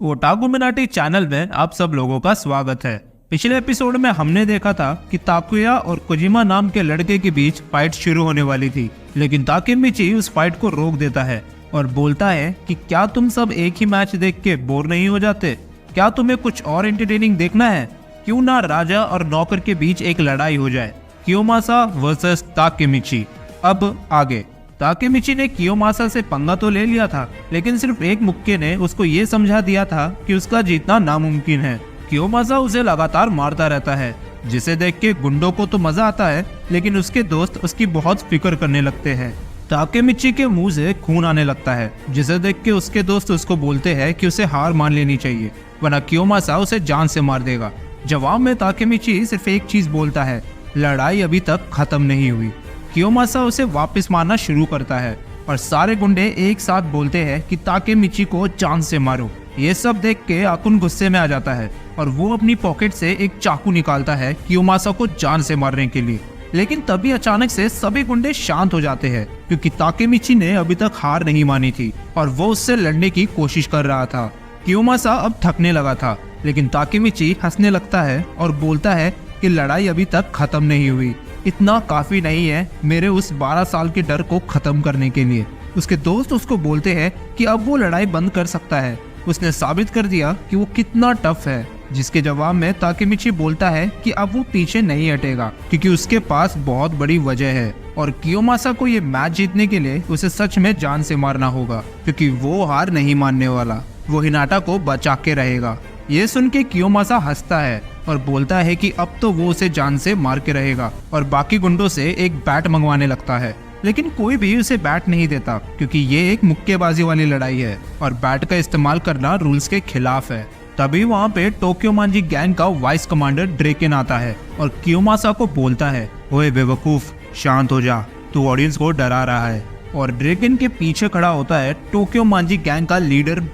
ओटागु Minati channel में आप सब लोगों का स्वागत है। पिछले एपिसोड में हमने देखा था कि ताकुया और कोजिमा नाम के लड़के के बीच फाइट शुरू होने वाली थी, लेकिन ताकेमिची उस फाइट को रोक देता है और बोलता है कि क्या तुम सब एक ही मैच देख के बोर नहीं हो जाते? क्या तुम्हें कुछ और एंटरटेनिंग देखना है? क्यों ना राजा और नौकर के बीच एक लड़ाई हो जाए, कियोमासा वर्सेस ताकेमिची। अब आगे। ताकेमिची ने कियोमासा से पंगा तो ले लिया था, लेकिन सिर्फ एक मुक्के ने उसको ये समझा दिया था कि उसका जीतना नामुमकिन है। कियोमासा उसे लगातार मारता रहता है, जिसे देख के गुंडों को तो मजा आता है, लेकिन उसके दोस्त उसकी बहुत फिक्र करने लगते हैं। ताकेमिची के मुंह से खून आने लगता है, जिसे देख के उसके दोस्त उसको बोलते हैं कि उसे हार मान लेनी चाहिए, वरना कियोमासा उसे जान से मार देगा। जवाब में ताकेमिची सिर्फ एक चीज बोलता है, लड़ाई अभी तक खत्म नहीं हुई। कियोमासा उसे वापस मारना शुरू करता है और सारे गुंडे एक साथ बोलते हैं कि ताकेमिची को जान से मारो। ये सब देख के आकुन गुस्से में आ जाता है और वो अपनी पॉकेट से एक चाकू निकालता है कियोमासा को जान से मारने के लिए। लेकिन तभी अचानक से सभी गुंडे शांत हो जाते हैं, क्योंकि ताकेमिची ने अभी तक हार नहीं मानी थी और वो उससे लड़ने की कोशिश कर रहा था। कियोमासा अब थकने लगा था, लेकिन ताकेमिची हंसने लगता है और बोलता है कि लड़ाई अभी तक खत्म नहीं हुई, इतना काफी नहीं है मेरे उस 12 साल के डर को खत्म करने के लिए। उसके दोस्त उसको बोलते हैं कि अब वो लड़ाई बंद कर सकता है, उसने साबित कर दिया कि वो कितना टफ है। जिसके जवाब में ताकेमिची बोलता है कि अब वो पीछे नहीं हटेगा, क्योंकि उसके पास बहुत बड़ी वजह है और कियोमासा को ये मैच जीतने के लिए उसे सच में जान से मारना होगा, क्योंकि वो हार नहीं मानने वाला, वो हिनाटा को बचा के रहेगा। ये सुन के कियोमासा हंसता है और बोलता है कि अब तो वो उसे जान से मार के रहेगा और बाकी गुंडों से एक बैट मंगवाने लगता है, लेकिन कोई भी उसे बैट नहीं देता, क्योंकि ये एक मुक्केबाजी वाली लड़ाई है और बैट का इस्तेमाल करना रूल्स के खिलाफ है। तभी वहाँ पे टोक्यो मांजी गैंग का वाइस कमांडर ड्रेकेन आता है और कियोमासा को बोलता है, ओए बेवकूफ, शांत हो जा, तू ऑडियंस को डरा रहा है। और ड्रेकेन के पीछे खड़ा होता है टोक्यो मांजी गैंग का लीडर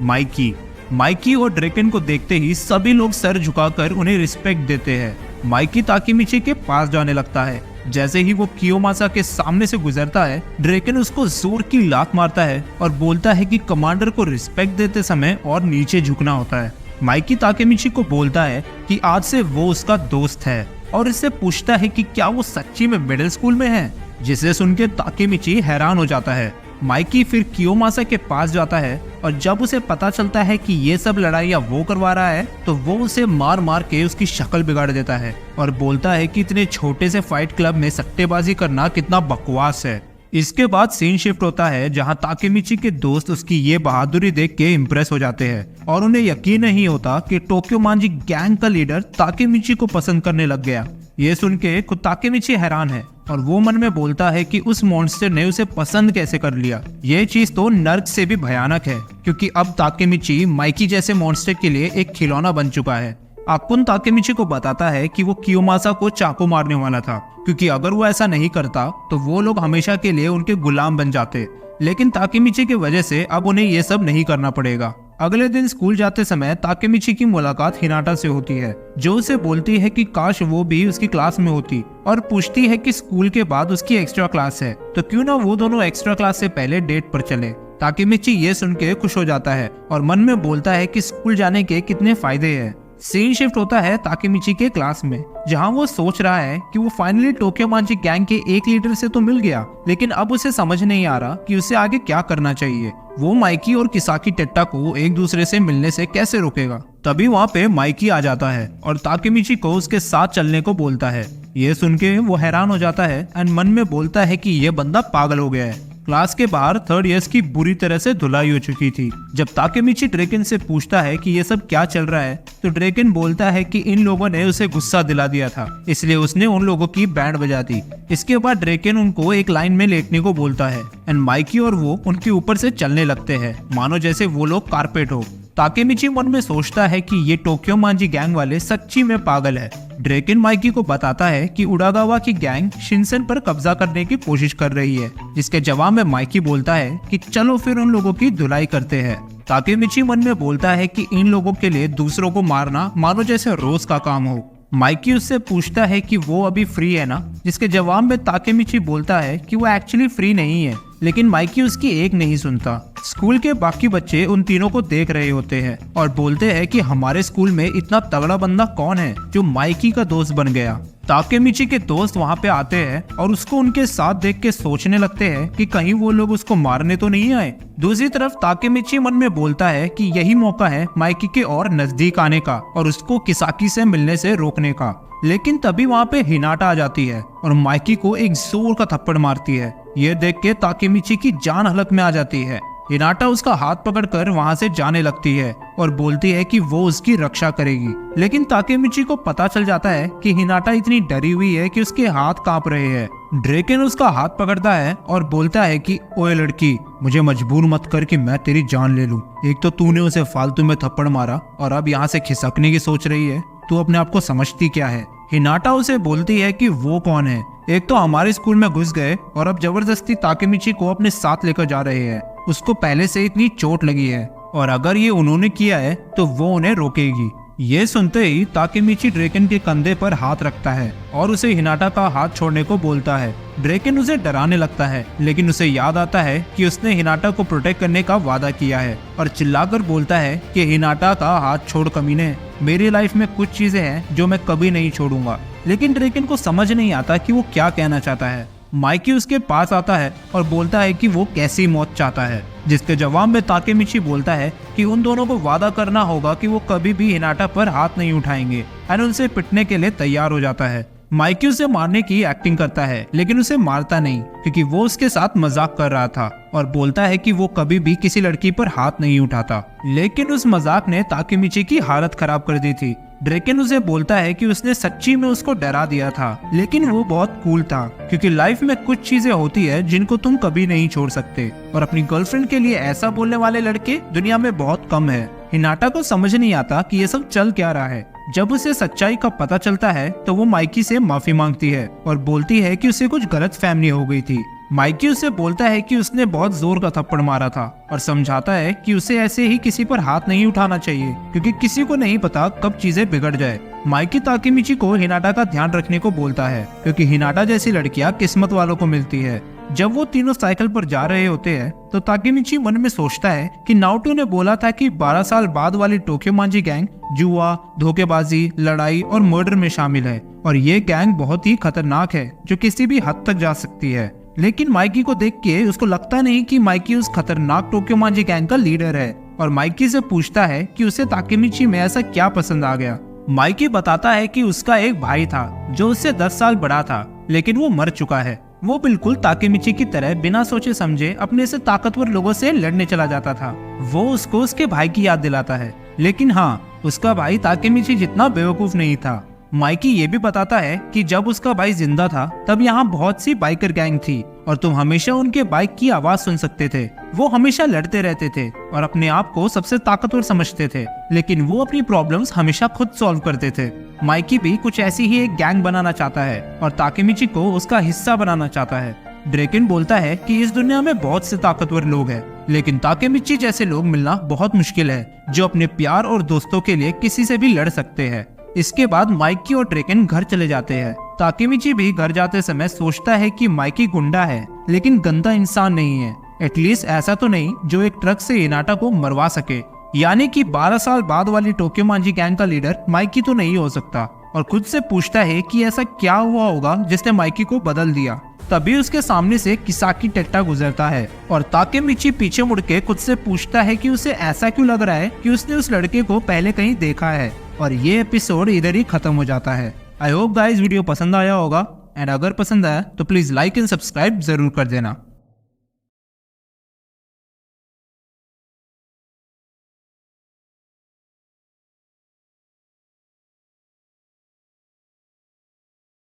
माइकी और ड्रेकेन को देखते ही सभी लोग सर झुकाकर उन्हें रिस्पेक्ट देते हैं। माइकी ताकेमिची के पास जाने लगता है। जैसे ही वो कियोमासा के सामने से गुजरता है, ड्रेकेन उसको जोर की लात मारता है और बोलता है कि कमांडर को रिस्पेक्ट देते समय और नीचे झुकना होता है। माइकी ताकेमिची को बोलता है कि आज से वो उसका दोस्त है और इससे पूछता है कि क्या वो सच्ची में मिडिल स्कूल में है, जिसे सुन के ताकेमिची हैरान हो जाता है। माइकी फिर कियोमासा के पास जाता है और जब उसे पता चलता है कि ये सब लड़ाइयाँ वो करवा रहा है, तो वो उसे मार मार के उसकी शक्ल बिगाड़ देता है और बोलता है कि इतने छोटे से फाइट क्लब में सट्टेबाजी करना कितना बकवास है। इसके बाद सीन शिफ्ट होता है, जहां ताकेमिची के दोस्त उसकी ये बहादुरी देख के इम्प्रेस हो जाते हैं और उन्हें यकीन नहीं होता कि टोक्यो मांजी गैंग का लीडर ताकेमिची को पसंद करने लग गया। ये सुन के खुद ताकेमिची हैरान है और वो मन में बोलता है कि उस मॉन्स्टर ने उसे पसंद कैसे कर लिया। ये चीज तो नर्क से भी भयानक है, क्योंकि अब ताकेमिची माइकी जैसे मॉन्स्टर के लिए एक खिलौना बन चुका है। आकुन ताकेमिची को बताता है कि वो कियोमासा को चाकू मारने वाला था, क्योंकि अगर वो ऐसा नहीं करता तो वो लोग हमेशा के लिए उनके गुलाम बन जाते। लेकिन ताकेमिची की वजह से अब उन्हें ये सब नहीं करना पड़ेगा। अगले दिन स्कूल जाते समय ताकेमिची की मुलाकात हिनाटा से होती है, जो उसे बोलती है कि काश वो भी उसकी क्लास में होती और पूछती है कि स्कूल के बाद उसकी एक्स्ट्रा क्लास है, तो क्यों ना वो दोनों एक्स्ट्रा क्लास से पहले डेट पर चले। ताकेमिची ये सुन के खुश हो जाता है और मन में बोलता है कि स्कूल जाने के कितने फायदे हैं। सीन शिफ्ट होता है ताकेमिची के क्लास में, जहां वो सोच रहा है कि वो फाइनली टोक्यो मांजी गैंग के एक लीडर से तो मिल गया, लेकिन अब उसे समझ नहीं आ रहा कि उसे आगे क्या करना चाहिए। वो माइकी और किसाकी टेट्टा को एक दूसरे से मिलने से कैसे रोकेगा। तभी वहाँ पे माइकी आ जाता है और ताकेमिची को उसके साथ चलने को बोलता है। ये सुन के वो हैरान हो जाता है एंड मन में बोलता है कि ये बंदा पागल हो गया है। क्लास के बाहर थर्ड ईयर्स की बुरी तरह से धुलाई हो चुकी थी। जब ताकेमिची ड्रेकेन से पूछता है कि ये सब क्या चल रहा है, तो ड्रेकेन बोलता है कि इन लोगों ने उसे गुस्सा दिला दिया था, इसलिए उसने उन लोगों की बैंड बजा दी। इसके बाद ड्रेकेन उनको एक लाइन में लेटने को बोलता है एंड माइकी और वो उनके ऊपर से चलने लगते हैं, मानो जैसे वो लोग कारपेट हो। ताकेमिची मन में सोचता है कि ये टोक्यो मांजी गैंग वाले सच्ची में पागल है। ड्रेकेन माइकी को बताता है कि उडागावा की गैंग शिनसेन पर कब्जा करने की कोशिश कर रही है, जिसके जवाब में माइकी बोलता है कि चलो फिर उन लोगों की धुलाई करते हैं। ताकेमिची मन में बोलता है कि इन लोगों के लिए दूसरों को मारना मानो जैसे रोज का काम हो। माइकी उससे पूछता है कि वो अभी फ्री है ना, जिसके जवाब में ताकेमिची बोलता है कि वो एक्चुअली फ्री नहीं है, लेकिन माइकी उसकी एक नहीं सुनता। स्कूल के बाकी बच्चे उन तीनों को देख रहे होते हैं और बोलते हैं कि हमारे स्कूल में इतना तगड़ा बंदा कौन है जो माइकी का दोस्त बन गया। ताकेमिची के दोस्त वहाँ पे आते हैं और उसको उनके साथ देख के सोचने लगते हैं कि कहीं वो लोग उसको मारने तो नहीं आए। दूसरी तरफ ताकेमिची मन में बोलता है कि यही मौका है माइकी के और नजदीक आने का और उसको किसाकी से मिलने से रोकने का। लेकिन तभी वहाँ पे हिनाटा आ जाती है और माइकी को एक जोर का थप्पड़ मारती है। ये देख के ताकेमिची की जान हलक में आ जाती है। हिनाटा उसका हाथ पकड़कर वहाँ से जाने लगती है और बोलती है कि वो उसकी रक्षा करेगी। लेकिन ताकेमिची को पता चल जाता है कि हिनाटा इतनी डरी हुई है कि उसके हाथ कांप रहे हैं। ड्रेकन उसका हाथ पकड़ता है और बोलता है कि ओए लड़की, मुझे मजबूर मत कर कि मैं तेरी जान ले लूं। एक तो तूने उसे फालतू में थप्पड़ मारा और अब यहाँ से खिसकने की सोच रही है। तू अपने आप को समझती क्या है? हिनाटा उसे बोलती है कि वो कौन है? एक तो हमारे स्कूल में घुस गए और अब जबरदस्ती ताकेमिची को अपने साथ लेकर जा रहे हैं। उसको पहले से इतनी चोट लगी है और अगर ये उन्होंने किया है तो वो उन्हें रोकेगी। ये सुनते ही ताकेमिची ड्रेकन के कंधे पर हाथ रखता है और उसे हिनाटा का हाथ छोड़ने को बोलता है। ड्रेकन उसे डराने लगता है लेकिन उसे याद आता है कि उसने हिनाटा को प्रोटेक्ट करने का वादा किया है और चिल्लाकर बोलता है कि हिनाटा का हाथ छोड़ कमीने, मेरी लाइफ में कुछ चीजें हैं जो मैं कभी नहीं छोड़ूंगा। लेकिन ड्रेकन को समझ नहीं आता कि वो क्या कहना चाहता है। माइकी उसके पास आता है और बोलता है कि वो कैसी मौत चाहता है, जिसके जवाब में ताकेमिची बोलता है कि उन दोनों को वादा करना होगा कि वो कभी भी हिनाटा पर हाथ नहीं उठाएंगे और उनसे पिटने के लिए तैयार हो जाता है। माइकी उसे मारने की एक्टिंग करता है लेकिन उसे मारता नहीं क्योंकि वो उसके साथ मजाक कर रहा था और बोलता है कि वो कभी भी किसी लड़की पर हाथ नहीं उठाता। लेकिन उस मजाक ने ताकेमिची की हालत खराब कर दी थी। ड्रेकन उसे बोलता है कि उसने सच्ची में उसको डरा दिया था लेकिन वो बहुत कूल था क्योंकि लाइफ में कुछ चीजें होती है जिनको तुम कभी नहीं छोड़ सकते और अपनी गर्लफ्रेंड के लिए ऐसा बोलने वाले लड़के दुनिया में बहुत कम है। हिनाटा को समझ नहीं आता कि ये सब चल क्या रहा है। जब उसे सच्चाई का पता चलता है तो वो माइकी से माफी मांगती है और बोलती है कि उसे कुछ गलतफहमी हो गई थी। माइकी उसे बोलता है कि उसने बहुत जोर का थप्पड़ मारा था और समझाता है कि उसे ऐसे ही किसी पर हाथ नहीं उठाना चाहिए क्योंकि किसी को नहीं पता कब चीजें बिगड़ जाए। माइकी ताकेमिची को हिनाटा का ध्यान रखने को बोलता है क्योंकि हिनाटा जैसी लड़कियां किस्मत वालों को मिलती है। जब वो तीनों साइकिल पर जा रहे होते हैं तो ताकेमिची मन में सोचता है कि नाओटो ने बोला था कि 12 साल बाद वाली टोक्योमांजी गैंग जुआ, धोखेबाजी, लड़ाई और मर्डर में शामिल है और ये गैंग बहुत ही खतरनाक है जो किसी भी हद तक जा सकती है। लेकिन माइकी को देख के उसको लगता नहीं कि माइकी उस खतरनाक टोक्योमांजी गैंग का लीडर है और माइकी से पूछता है कि उसे ताकेमिची में ऐसा क्या पसंद आ गया। माइकी बताता है कि उसका एक भाई था जो उससे 10 साल बड़ा था लेकिन वो मर चुका है। वो बिल्कुल ताकेमिची की तरह बिना सोचे समझे अपने से ताकतवर लोगों से लड़ने चला जाता था। वो उसको उसके भाई की याद दिलाता है लेकिन हाँ, उसका भाई ताकेमिची जितना बेवकूफ नहीं था। माइकी ये भी बताता है कि जब उसका भाई जिंदा था तब यहाँ बहुत सी बाइकर गैंग थी और तुम हमेशा उनके बाइक की आवाज सुन सकते थे। वो हमेशा लड़ते रहते थे और अपने आप को सबसे ताकतवर समझते थे लेकिन वो अपनी प्रॉब्लम्स हमेशा खुद सॉल्व करते थे। माइकी भी कुछ ऐसी ही एक गैंग बनाना चाहता है और ताकेमिची को उसका हिस्सा बनाना चाहता है। ड्रेकन बोलता है कि इस दुनिया में बहुत से ताकतवर लोग हैं लेकिन ताकेमिची जैसे लोग मिलना बहुत मुश्किल है जो अपने प्यार और दोस्तों के लिए किसी से भी लड़ सकते हैं। इसके बाद माइकी और ड्रेकन घर चले जाते हैं। ताकेमिची भी घर जाते समय सोचता है कि माइकी गुंडा है लेकिन गंदा इंसान नहीं है। एटलीस्ट ऐसा तो नहीं जो एक ट्रक से हिनाटा को मरवा सके। यानी कि 12 साल बाद वाली टोक्योमांजी गैंग का लीडर माइकी तो नहीं हो सकता और खुद से पूछता है कि ऐसा क्या हुआ होगा जिसने माइकी को बदल दिया। तभी उसके सामने से किसाकी टेट्टा गुजरता है और ताकेमिची पीछे मुड़ के खुद से पूछता है कि उसे ऐसा क्यों लग रहा है कि उसने उस लड़के को पहले कहीं देखा है। और ये एपिसोड इधर ही खत्म हो जाता है। आई होप गाइस वीडियो पसंद आया होगा एंड अगर पसंद आया तो प्लीज लाइक एंड सब्सक्राइब जरूर कर देना।